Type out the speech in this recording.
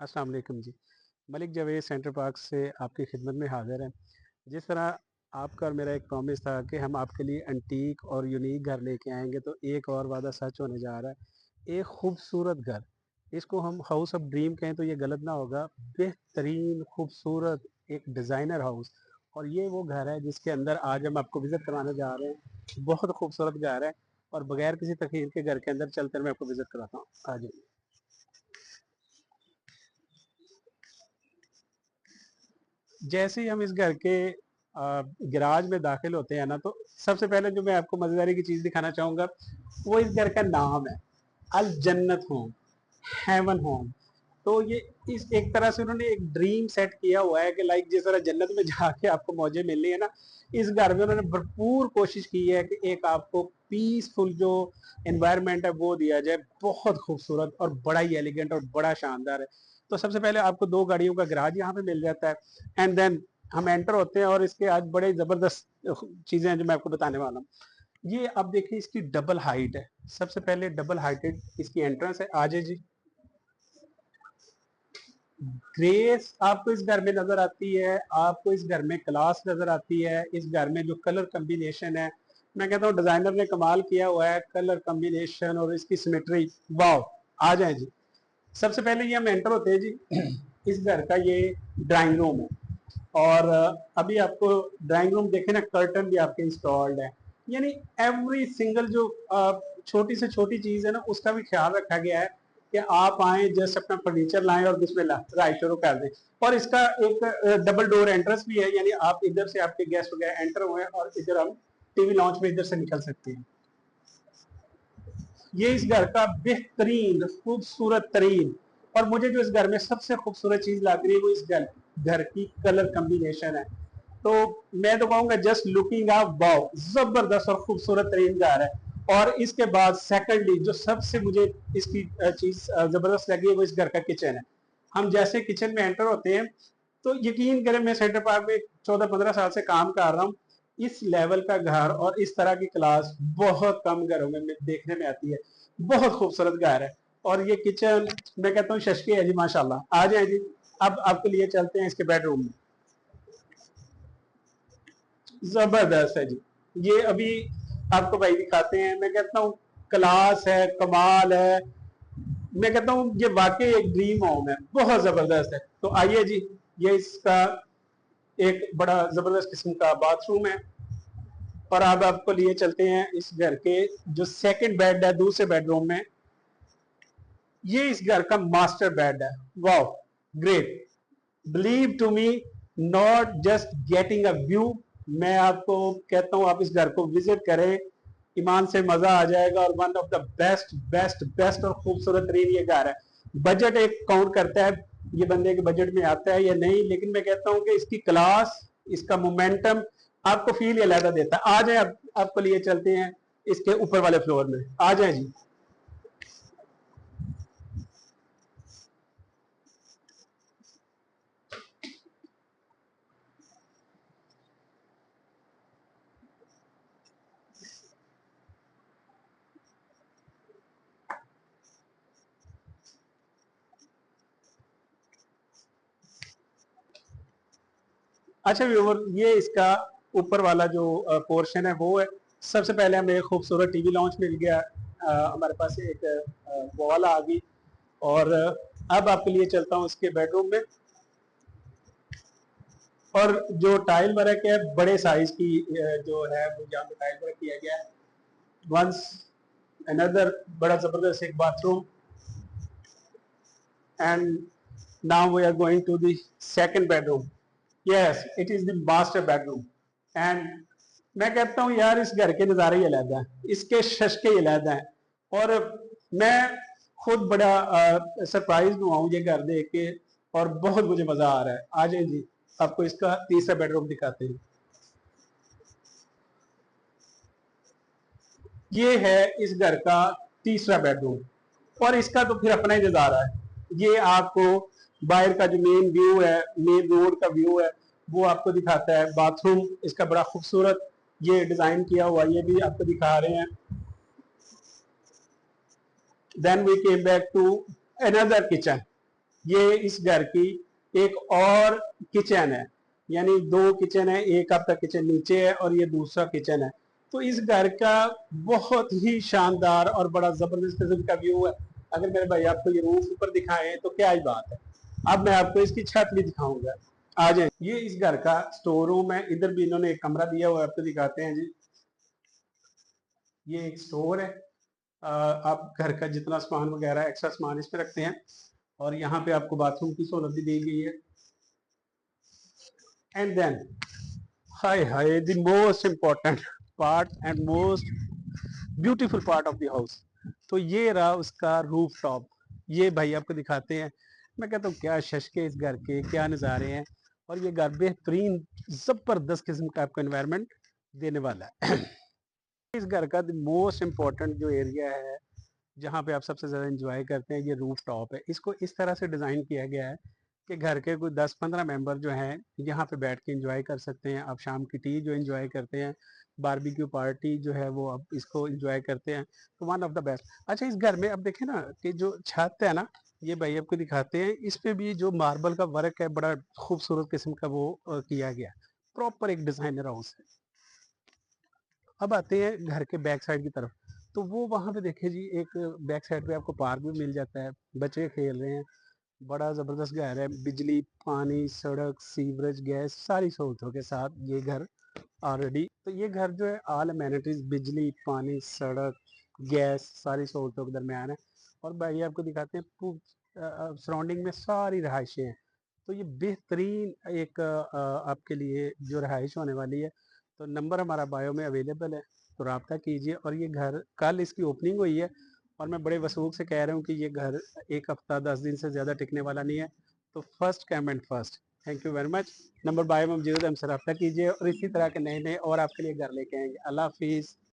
अस्सलाम वालेकुम जी। Malik Javed centre park से आपकी खिदमत में हाज़िर हैं। जिस तरह आपका और मेरा एक प्रॉमिस था कि हम आपके लिए एंटीक और यूनिक घर लेके आएँगे, तो एक और वादा सच होने जा रहा है। एक खूबसूरत घर, इसको हम हाउस ऑफ ड्रीम कहें तो ये गलत ना होगा। बेहतरीन खूबसूरत एक डिज़ाइनर हाउस, और ये वो घर है जिसके अंदर आज हम आपको विज़िट करवाने जा रहे हैं। बहुत खूबसूरत घर है, और बगैर किसी तख़ीर के घर के अंदर चलते हैं, मैं आपको विज़िट कराता हूँ। आ जाइए। जैसे ही हम इस घर के गैराज में दाखिल होते हैं ना, तो सबसे पहले जो मैं आपको मज़ेदारी की चीज़ दिखाना चाहूँगा, वो इस घर का नाम है, अल जन्नत होम, हेवन होम। तो ये इस एक तरह से उन्होंने एक ड्रीम सेट किया हुआ है कि लाइक जिस तरह जन्नत में जाके आपको मौजें मिलनी है ना, इस घर में उन्होंने भरपूर कोशिश की है कि एक आपको पीसफुल जो एनवायरनमेंट है वो दिया जाए। बहुत खूबसूरत और बड़ा ही एलिगेंट और बड़ा शानदार है। तो सबसे पहले आपको 2 गाड़ियों का गैराज यहाँ पे मिल जाता है, एंड देन हम एंटर होते हैं, और इसके आज बड़े ज़बरदस्त चीज़ें हैं जो मैं आपको बताने वाला हूँ। ये अब देखिए, इसकी डबल हाइट है। सबसे पहले डबल हाइटेड इसकी एंट्रेंस है। आ जाइए जी। ग्रेस आपको इस घर में नजर आती है, आपको इस घर में क्लास नजर आती है। इस घर में जो कलर कम्बिनेशन है, मैं कहता हूँ डिजाइनर ने कमाल किया हुआ है। कलर कम्बिनेशन और इसकी सिमेट्री, वाओ। आ जाए जी। सबसे पहले ये हम एंटर होते हैं जी, इस घर का ये ड्राइंग रूम है। और अभी आपको ड्राइंग रूम देखे ना, कर्टन भी आपके इंस्टॉल्ड है। यानी एवरी सिंगल जो छोटी से छोटी चीज है ना, उसका भी ख्याल रखा गया है कि आप आए, जस्ट अपना फर्नीचर लाएं और बिस्मिल्लाह राइट शुरू कर दें। और इसका एक डबल डोर एंट्रेंस भी है, यानी आप इधर से आपके गेस्ट वगैरह एंटर हुए और इधर हम टीवी लॉन्च में इधर से निकल सकते हैं। ये इस घर का बेहतरीन खूबसूरत तरीन, और मुझे जो इस घर में सबसे खूबसूरत चीज लग रही है वो इस घर घर की कलर कम्बिनेशन है। तो मैं तो कहूंगा जस्ट लुकिंग आप वाओ, जबरदस्त और खूबसूरत तरीन घर है। और इसके बाद सेकंडली जो सबसे मुझे इसकी चीज जबरदस्त लगी है वो इस घर का किचन है। हम जैसे किचन में एंटर होते हैं, तो यकीन करें, मैं सेंटर पार्क में 14-15 साल से काम कर रहा हूँ। इस लेवल का घर और इस तरह की क्लास बहुत कम घरों में देखने में आती है। बहुत खूबसूरत घर है। और ये किचन, मैं कहता हूँ शशके है जी, माशाल्लाह। आ जाए जी। अब आपके लिए चलते हैं इसके बेडरूम में। जबरदस्त है जी। ये अभी आपको भाई दिखाते हैं। मैं कहता हूँ क्लास है, कमाल है। मैं कहता हूँ ये वाकई एक ड्रीम होम है, बहुत जबरदस्त है। तो आइए जी। ये इसका एक बड़ा जबरदस्त किस्म का बाथरूम है। और अब आपको लिए चलते हैं इस घर के जो सेकंड बेड है दूसरे बेडरूम में। ये इस घर का मास्टर बेड है। Wow, great. Believe to me, not just getting a view. मैं आपको कहता हूं आप इस घर को विजिट करें, ईमान से मजा आ जाएगा। और one of the best best best और खूबसूरत तरीन ये घर है। बजट एक काउंट करता है, ये बंदे के बजट में आता है या नहीं, लेकिन मैं कहता हूं कि इसकी क्लास, इसका मोमेंटम आपको फील ये अलग देता है। आ जाए, आपको लिए चलते हैं इसके ऊपर वाले फ्लोर में। आ जाए जी। अच्छा व्यूवर, ये इसका ऊपर वाला जो पोर्शन है वो है। सबसे पहले हमें एक खूबसूरत टीवी लॉन्च मिल गया। हमारे पास एक वॉल आ गई। और अब आपके लिए चलता हूँ इसके बेडरूम में। और जो टाइल वर्क है बड़े साइज की जो है वो यहाँ पे टाइल वर्क किया गया है। वंस अनदर बड़ा जबरदस्त एक bathroom. And now we are going to the second bedroom. Yes, it is the master bedroom. And मैं कहता हूँ यार, इस घर के नज़ारे ही अलग हैं, इसके शशके ही अलग हैं। और मैं खुद बड़ा सरप्राइज हुआ हूँ ये घर देख के, और बहुत मुझे मजा आ रहा है। आ जाए जी, आपको इसका तीसरा बेडरूम दिखाते हैं। ये है इस घर का तीसरा बेडरूम, और इसका तो फिर अपना ही नजारा है। ये आपको बाहर का जो मेन व्यू है, मेन रोड का व्यू है, वो आपको दिखाता है। बाथरूम इसका बड़ा खूबसूरत ये डिजाइन किया हुआ, ये भी आपको दिखा रहे हैं। Then we came back to another kitchen. ये इस घर की एक और किचन है, यानी दो किचन है, एक आपका किचन नीचे है और ये दूसरा किचन है। तो इस घर का बहुत ही शानदार और बड़ा जबरदस्त किस्म का व्यू है। अगर मेरे भाई आपको ये रूफ ऊपर दिखाएं तो क्या ही बात है। अब मैं आपको इसकी छत भी दिखाऊंगा, आ जाए। ये इस घर का स्टोर रूम है, इधर भी इन्होंने एक कमरा दिया हुआ है, आपको दिखाते हैं जी। ये एक स्टोर है, आप घर का जितना सामान वगैरह एक्स्ट्रा सामान इसमें रखते हैं। और यहाँ पे आपको बाथरूम की सहूलत भी दी गई है। एंड देन हाय हाय the most important part and most beautiful part of the house, तो ये रहा उसका रूफ टॉप। ये भाई आपको दिखाते हैं। मैं कहता हूँ क्या शशके इस घर के, क्या नज़ारे हैं। और ये घर बेहतरीन ज़बरदस्त किस्म का आपको एनवायरनमेंट देने वाला है। इस घर का मोस्ट इम्पोर्टेंट जो एरिया है, जहाँ पे आप सबसे ज़्यादा इंजॉय करते हैं, ये रूफ टॉप है। इसको इस तरह से डिज़ाइन किया गया है कि घर के कोई 10-15 मेंबर जो हैं यहाँ पे बैठ के इंजॉय कर सकते हैं। आप शाम की टी जो इंजॉय करते हैं, बारबेक्यू पार्टी जो है वो आप इसको इंजॉय करते हैं। तो वन ऑफ द बेस्ट। अच्छा, इस घर में अब देखें ना कि जो छत है ना, ये भाई आपको दिखाते हैं, इस पे भी जो मार्बल का वर्क है बड़ा खूबसूरत किस्म का वो किया गया। प्रॉपर एक डिज़ाइनर हाउस है। अब आते हैं घर के बैक साइड की तरफ। तो वो वहाँ पे देखिए जी, एक बैक साइड पे आपको पार्क भी मिल जाता है, बच्चे खेल रहे हैं। बड़ा ज़बरदस्त घर है, बिजली, पानी, सड़क, सीवरेज, गैस सारी सहूलतों के साथ ये घर ऑलरेडी। तो ये घर जो है ऑल अमेनिटीज़, बिजली, पानी, सड़क, गैस सारी सहूलतों के दरमियान है। और भाई आपको दिखाते हैं सराउंडिंग में सारी रहायशें हैं। तो ये बेहतरीन एक आपके लिए जो रहाइश होने वाली है। तो नंबर हमारा बायो में अवेलेबल है, तो रब्ता कीजिए। और ये घर कल इसकी ओपनिंग हुई है और मैं बड़े वसूख से कह रहा हूँ कि ये घर एक हफ्ता 10 दिन से ज़्यादा टिकने वाला नहीं है। तो first come and first, thank you very much. Number bio में मौजूद, हमसे रब्ता कीजिए और इसी तरह के नए नए और आपके लिए घर लेके आएंगे। अल्लाह हाफिज़।